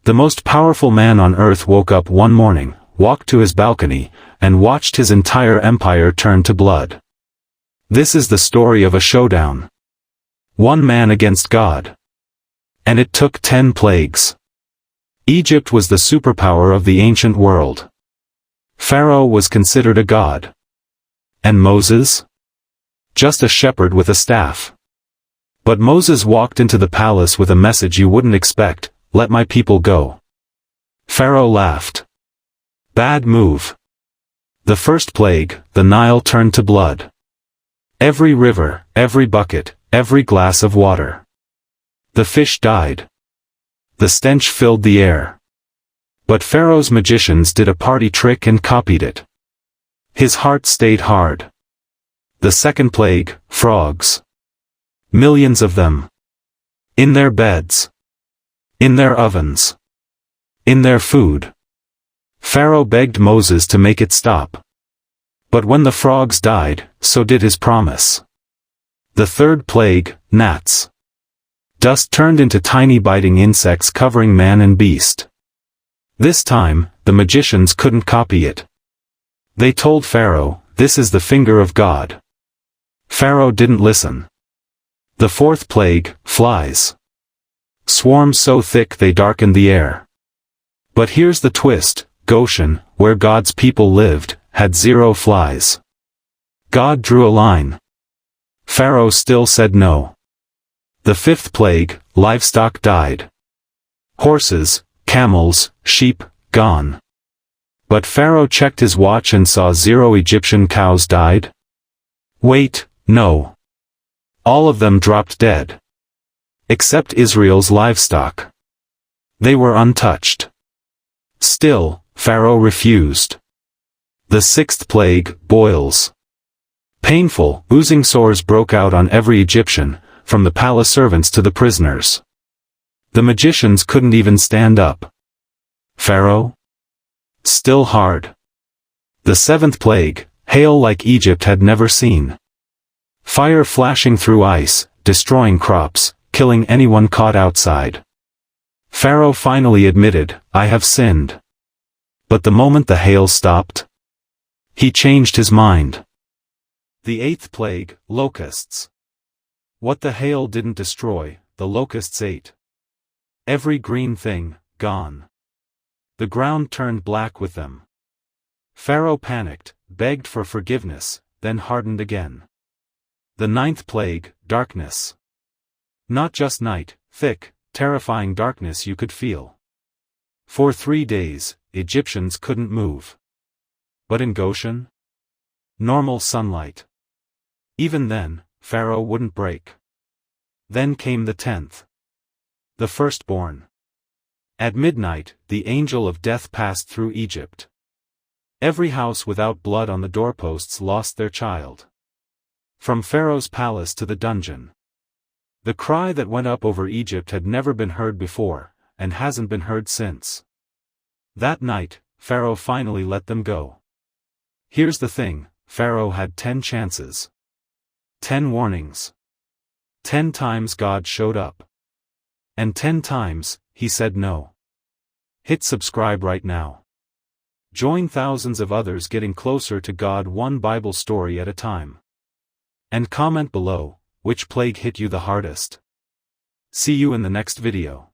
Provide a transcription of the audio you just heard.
The most powerful man on earth woke up one morning, walked to his balcony, and watched his entire empire turn to blood. This is the story of a showdown. One man against God. And it took 10 plagues. Egypt was the superpower of the ancient world. Pharaoh was considered a god. And Moses? Just a shepherd with a staff. But Moses walked into the palace with a message you wouldn't expect: "Let my people go." Pharaoh laughed. Bad move. The first plague, the Nile turned to blood. Every river, every bucket, every glass of water. The fish died. The stench filled the air. But Pharaoh's magicians did a party trick and copied it. His heart stayed hard. The second plague, frogs. Millions of them. In their beds. In their ovens. In their food. Pharaoh begged Moses to make it stop. But when the frogs died, so did his promise. The third plague, gnats. Dust turned into tiny biting insects covering man and beast. This time, the magicians couldn't copy it. They told Pharaoh, "This is the finger of God." Pharaoh didn't listen. The fourth plague, flies. Swarms so thick they darkened the air. But here's the twist: Goshen, where God's people lived, had 0 flies. God drew a line. Pharaoh still said no. The fifth plague, livestock died. Horses, camels, sheep, gone. But Pharaoh checked his watch and saw 0 Egyptian cows died. Wait, no. All of them dropped dead. Except Israel's livestock. They were untouched. Still, Pharaoh refused. The sixth plague, boils. Painful, oozing sores broke out on every Egyptian, from the palace servants to the prisoners. The magicians couldn't even stand up. Pharaoh? Still hard. The seventh plague, hail like Egypt had never seen. Fire flashing through ice, destroying crops, killing anyone caught outside. Pharaoh finally admitted, "I have sinned." But the moment the hail stopped, he changed his mind. The eighth plague, locusts. What the hail didn't destroy, the locusts ate. Every green thing, gone. The ground turned black with them. Pharaoh panicked, begged for forgiveness, then hardened again. The ninth plague, darkness. Not just night, thick, terrifying darkness you could feel. For 3 days, Egyptians couldn't move. But in Goshen? Normal sunlight. Even then, Pharaoh wouldn't break. Then came the 10th. The firstborn. At midnight, the angel of death passed through Egypt. Every house without blood on the doorposts lost their child. From Pharaoh's palace to the dungeon. The cry that went up over Egypt had never been heard before, and hasn't been heard since. That night, Pharaoh finally let them go. Here's the thing, Pharaoh had 10 chances. 10 warnings. 10 times God showed up. And 10 times, he said no. Hit subscribe right now. Join thousands of others getting closer to God one Bible story at a time. And comment below, which plague hit you the hardest. See you in the next video.